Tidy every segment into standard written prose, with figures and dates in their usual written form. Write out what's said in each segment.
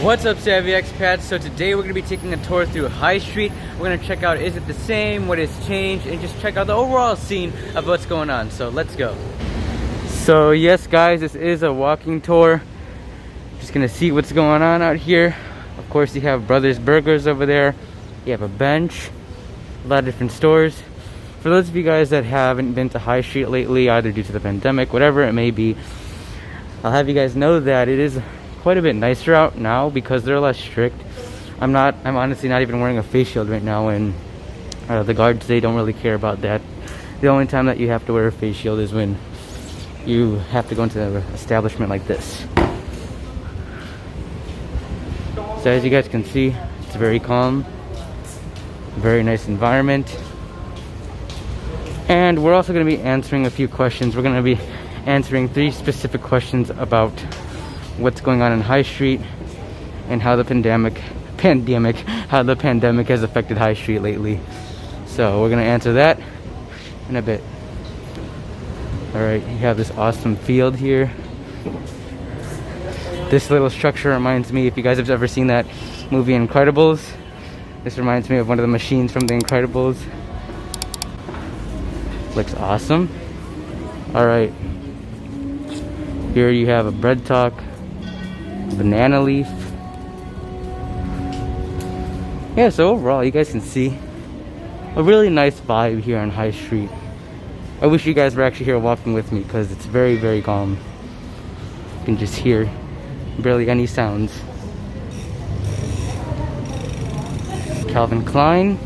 What's up, Savvy Expats? So today we're going to be taking a tour through High Street. We're going to check out, is it the same, what has changed, and just check out the overall scene of what's going on. So let's go. So yes guys, this is a walking tour. Just going to see what's going on out here. Of course you have Brothers Burgers over there. You have a bench, a lot of different stores. For those of you guys that haven't been to High Street lately, either due to the pandemic, whatever it may be, I'll have you guys know that it is quite a bit nicer out now because they're less strict. I'm honestly not even wearing a face shield right now, and the guards, they don't really care about that. The only time that you have to wear a face shield is when you have to go into an establishment like this. So as you guys can see, it's very calm, very nice environment. And we're also going to be answering a few questions. We're going to be answering 3 specific questions about what's going on in High Street and how the pandemic has affected High Street lately. So we're gonna answer that in a bit. All right, you have this awesome field here. This little structure reminds me, if you guys have ever seen that movie Incredibles, this reminds me of one of the machines from the Incredibles. Looks awesome. All right, here you have a bread talk, banana leaf. Yeah, so overall you guys can see a really nice vibe here on High Street. I wish you guys were actually here walking with me because it's very, very calm. You can just hear barely any sounds. Calvin Klein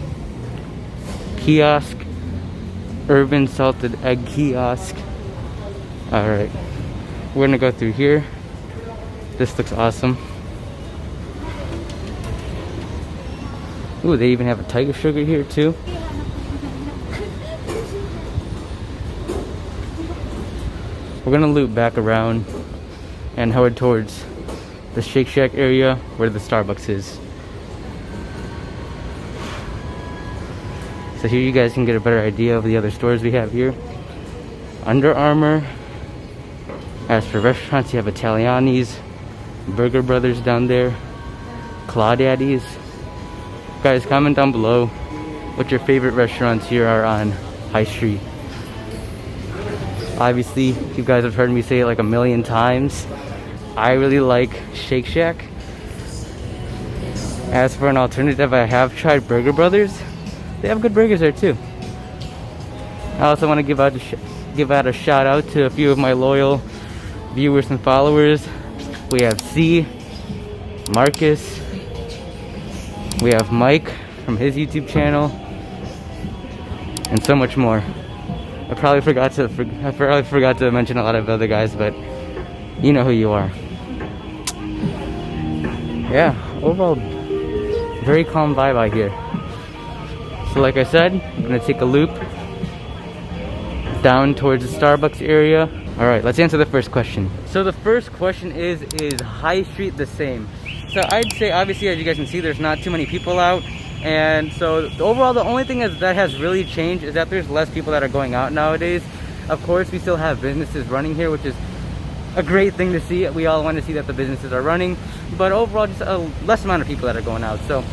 kiosk, urban salted egg kiosk. All right, we're gonna go through here. This looks awesome. Ooh, they even have a Tiger Sugar here too. We're gonna loop back around and head towards the Shake Shack area where the Starbucks is. So here you guys can get a better idea of the other stores we have here. Under Armour. As for restaurants, you have Italiani's, Burger Brothers down there, Claudaddy's. Guys, comment down below what your favorite restaurants here are on High Street. Obviously, you guys have heard me say it like a million times, I really like Shake Shack. As for an alternative, I have tried Burger Brothers. They have good burgers there too. I also want to give out a shout out to a few of my loyal viewers and followers. We have C, Marcus, we have Mike from his YouTube channel, and so much more. I probably forgot to mention a lot of other guys, but you know who you are. Yeah, overall, very calm vibe out here. So like I said, I'm gonna take a loop down towards the Starbucks area. All right, let's answer the first question. So the first question is High Street the same? So I'd say, obviously, as you guys can see, there's not too many people out. And so overall, the only thing that has really changed is that there's less people that are going out nowadays. Of course, we still have businesses running here, which is a great thing to see. We all want to see that the businesses are running. But overall, just a less amount of people that are going out. So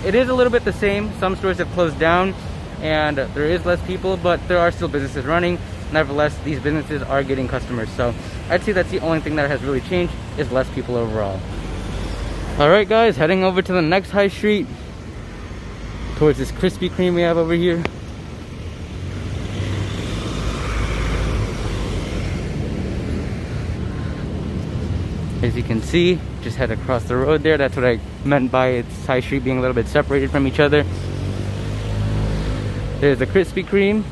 it is a little bit the same. Some stores have closed down and there is less people, but there are still businesses running. Nevertheless, these businesses are getting customers. So I'd say that's the only thing that has really changed, is less people overall. All right guys, heading over to the next High Street towards this Krispy Kreme we have over here. As you can see, just head across the road there. That's what I meant by its High Street being a little bit separated from each other. There's the Krispy Kreme.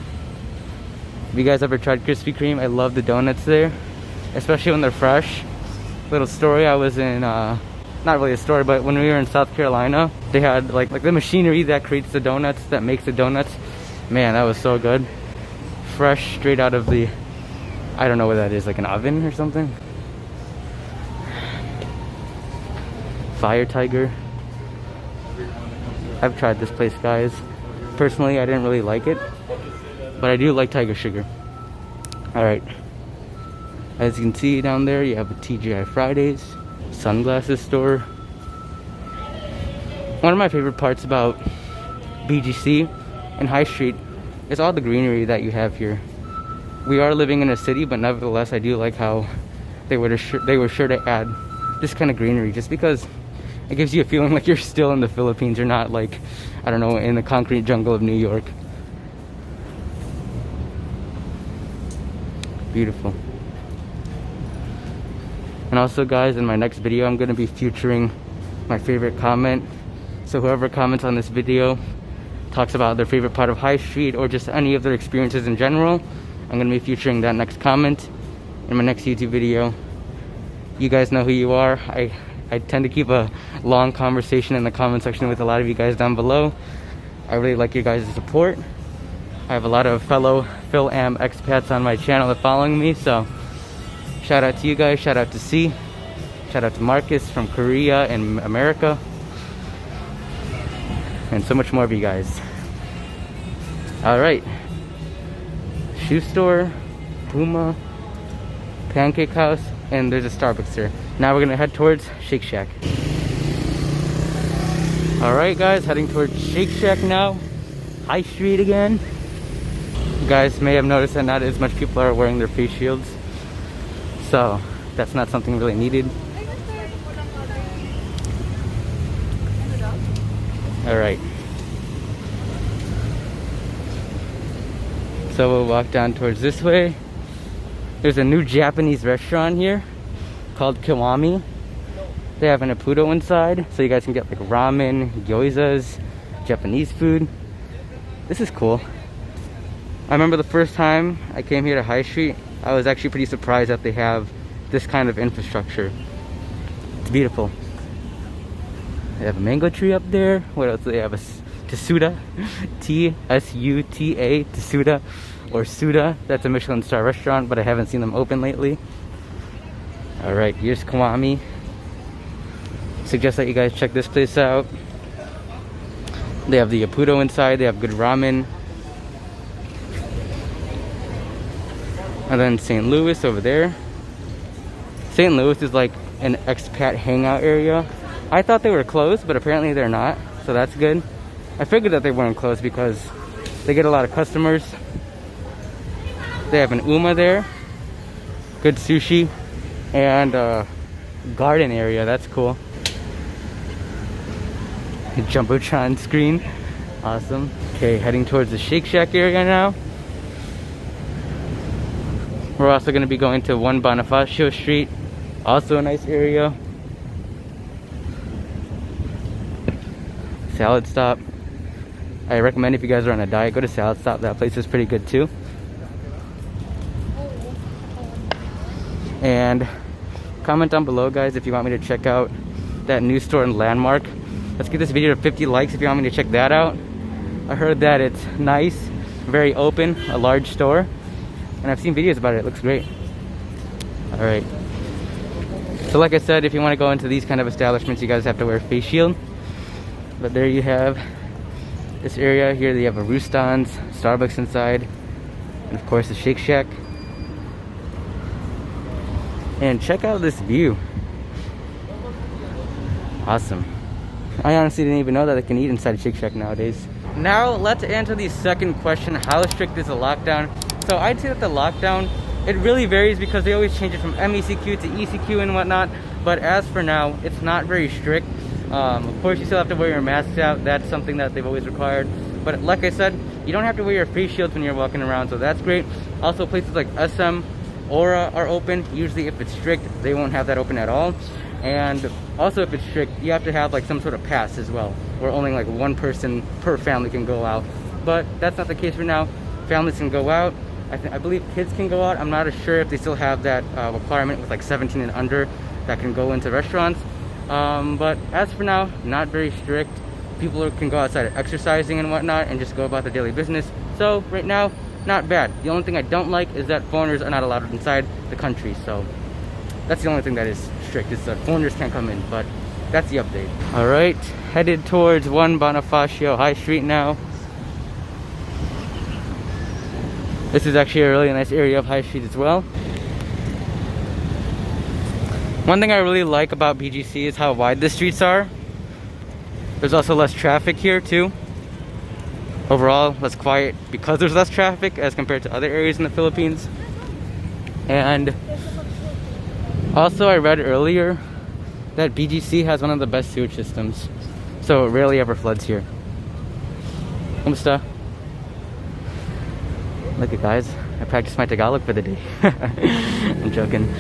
Have you guys ever tried Krispy Kreme? I love the donuts there, especially when they're fresh. Little story, I was in, not really a story, but when we were in South Carolina, they had like the machinery that creates the donuts, that makes the donuts. Man, that was so good. Fresh, straight out of the, I don't know what that is, like an oven or something. Fire Tiger. I've tried this place, guys. Personally, I didn't really like it, but I do like Tiger Sugar. All right, as you can see down there, you have a TGI Fridays, sunglasses store. One of my favorite parts about BGC and High Street is all the greenery that you have here. We are living in a city, but nevertheless I do like how they were sure to add this kind of greenery, just because it gives you a feeling like you're still in the Philippines. You're not like, I don't know, in the concrete jungle of New York. Beautiful. And also guys, in my next video I'm going to be featuring my favorite comment. So whoever comments on this video talks about their favorite part of High Street or just any of their experiences in general, I'm going to be featuring that next comment in my next YouTube video. You guys know who you are. I tend to keep a long conversation in the comment section with a lot of you guys down below. I really like your guys' support. I have a lot of fellow Phil-Am expats on my channel that are following me, so shout out to you guys, shout out to C, shout out to Marcus from Korea and America, and so much more of you guys. Alright, shoe store, Puma, Pancake House, and there's a Starbucks here. Now we're gonna head towards Shake Shack. Alright guys, heading towards Shake Shack now. High Street again. You guys may have noticed that not as much people are wearing their face shields, so that's not something really needed. Alright, so we'll walk down towards this way. There's a new Japanese restaurant here called Kiwami. They have an Ippudo inside, so you guys can get like ramen, gyozas, Japanese food. This is cool. I remember the first time I came here to High Street, I was actually pretty surprised that they have this kind of infrastructure. It's beautiful. They have a mango tree up there. What else do they have? A Tsuda, T-S-U-T-A, Tsuda, or Suda. That's a Michelin star restaurant, but I haven't seen them open lately. Alright, here's Kiwami. Suggest that you guys check this place out. They have the Ippudo inside, they have good ramen. And then St. Louis over there. St. Louis is like an expat hangout area. I thought they were closed, but apparently they're not, so that's good. I figured that they weren't closed because they get a lot of customers. They have an Uma there, good sushi, and a garden area. That's cool. Jumbotron screen, awesome. Okay, heading towards the Shake Shack area now. We're also going to be going to 1 Bonifacio Street, also a nice area. Salad Stop. I recommend if you guys are on a diet, go to Salad Stop. That place is pretty good too. And comment down below guys if you want me to check out that new store in Landmark. Let's get this video to 50 likes if you want me to check that out. I heard that it's nice, very open, a large store, and I've seen videos about it. It looks great. Alright, so like I said, if you want to go into these kind of establishments, you guys have to wear a face shield. But there you have this area here. They have a Roostons, Starbucks inside, and of course the Shake Shack. And check out this view. Awesome. I honestly didn't even know that I can eat inside Shake Shack nowadays. Now let's answer the second question. How strict is the lockdown? So I'd say that the lockdown, it really varies because they always change it from MECQ to ECQ and whatnot. But as for now, it's not very strict. Of course, you still have to wear your masks out. That's something that they've always required. But like I said, you don't have to wear your face shields when you're walking around, so that's great. Also, places like SM, Aura are open. Usually if it's strict, they won't have that open at all. And also if it's strict, you have to have like some sort of pass as well, where only like one person per family can go out. But that's not the case for now. Families can go out. I believe kids can go out. I'm not sure if they still have that requirement with like 17 and under that can go into restaurants. But as for now, not very strict. People can go outside exercising and whatnot and just go about their daily business. So right now, not bad. The only thing I don't like is that foreigners are not allowed inside the country. So that's the only thing that is strict, is that foreigners can't come in. But that's the update. All right, headed towards 1 Bonifacio High Street now. This is actually a really nice area of High Street as well. One thing I really like about BGC is how wide the streets are. There's also less traffic here too. Overall, less quiet because there's less traffic as compared to other areas in the Philippines. And also I read earlier that BGC has one of the best sewage systems. So it rarely ever floods here. Kumusta? Look at guys, I practiced my Tagalog for the day. I'm joking.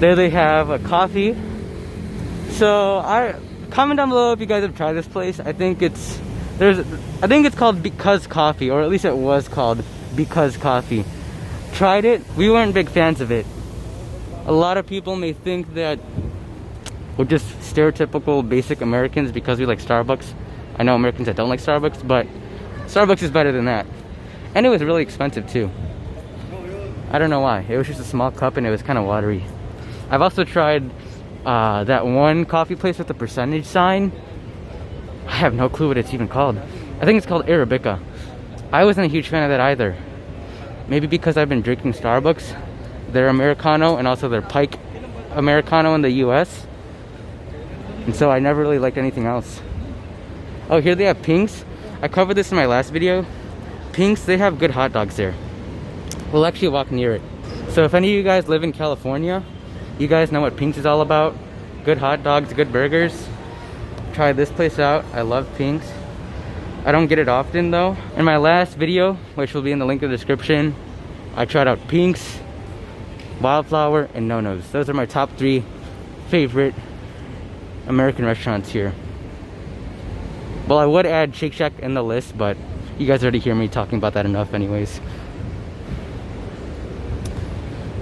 There they have a coffee. So comment down below if you guys have tried this place. I think it's called Because Coffee, or at least it was called Because Coffee. Tried it. We weren't big fans of it. A lot of people may think that we're just stereotypical basic Americans because we like Starbucks. I know Americans that don't like Starbucks, but Starbucks is better than that. And it was really expensive too. I don't know why. It was just a small cup and it was kind of watery. I've also tried that one coffee place with the percentage sign. I have no clue what it's even called. I think it's called Arabica. I wasn't a huge fan of that either. Maybe because I've been drinking Starbucks, their Americano, and also their Pike Americano in the US. And so I never really liked anything else. Oh, here they have Pink's. I covered this in my last video. Pink's, they have good hot dogs there. We'll actually walk near it. So if any of you guys live in California, you guys know what Pink's is all about. Good hot dogs, good burgers. Try this place out. I love Pink's. I don't get it often though. In my last video, which will be in the link in the description, I tried out Pink's, Wildflower, and No-No's. Those are my top 3 favorite American restaurants here. Well, I would add Shake Shack in the list, but you guys already hear me talking about that enough anyways.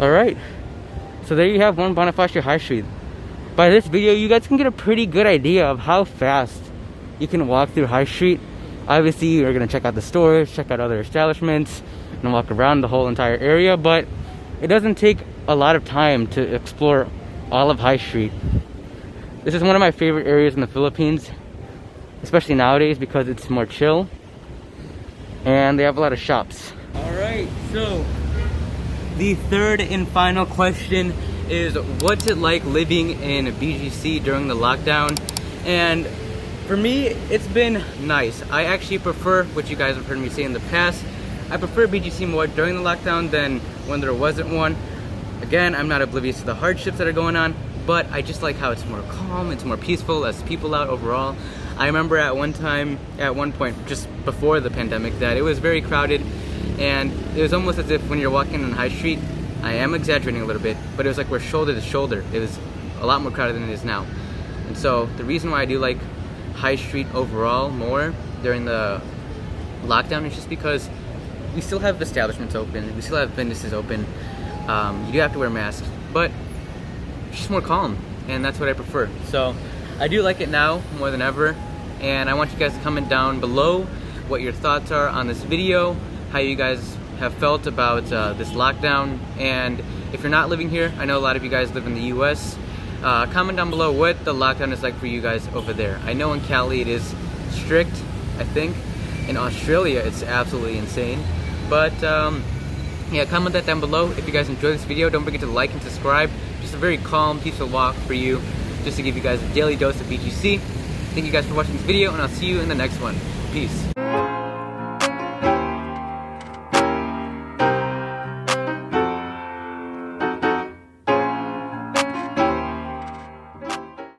Alright, so there you have one Bonifacio High Street. By this video, you guys can get a pretty good idea of how fast you can walk through High Street. Obviously, you're going to check out the stores, check out other establishments, and walk around the whole entire area, but it doesn't take a lot of time to explore all of High Street. This is one of my favorite areas in the Philippines, especially nowadays because it's more chill, and they have a lot of shops. Alright, so the third and final question is, what's it like living in BGC during the lockdown? And for me, it's been nice. I actually prefer, what you guys have heard me say in the past, I prefer BGC more during the lockdown than when there wasn't one. Again, I'm not oblivious to the hardships that are going on, but I just like how it's more calm, it's more peaceful, less people out overall. I remember at one point, just before the pandemic, that it was very crowded, and it was almost as if when you're walking on High Street, I am exaggerating a little bit, but it was like we're shoulder to shoulder. It was a lot more crowded than it is now. And so the reason why I do like High Street overall more during the lockdown is just because we still have establishments open, we still have businesses open. You do have to wear masks, but it's just more calm, and that's what I prefer. So I do like it now more than ever, and I want you guys to comment down below what your thoughts are on this video, how you guys have felt about this lockdown. And if you're not living here, I know a lot of you guys live in the US, comment down below what the lockdown is like for you guys over there. I know in Cali it is strict, I think. In Australia it's absolutely insane. But yeah, comment that down below. If you guys enjoyed this video, don't forget to like and subscribe. Just a very calm, peaceful walk for you, just to give you guys a daily dose of BGC. Thank you guys for watching this video, and I'll see you in the next one. Peace.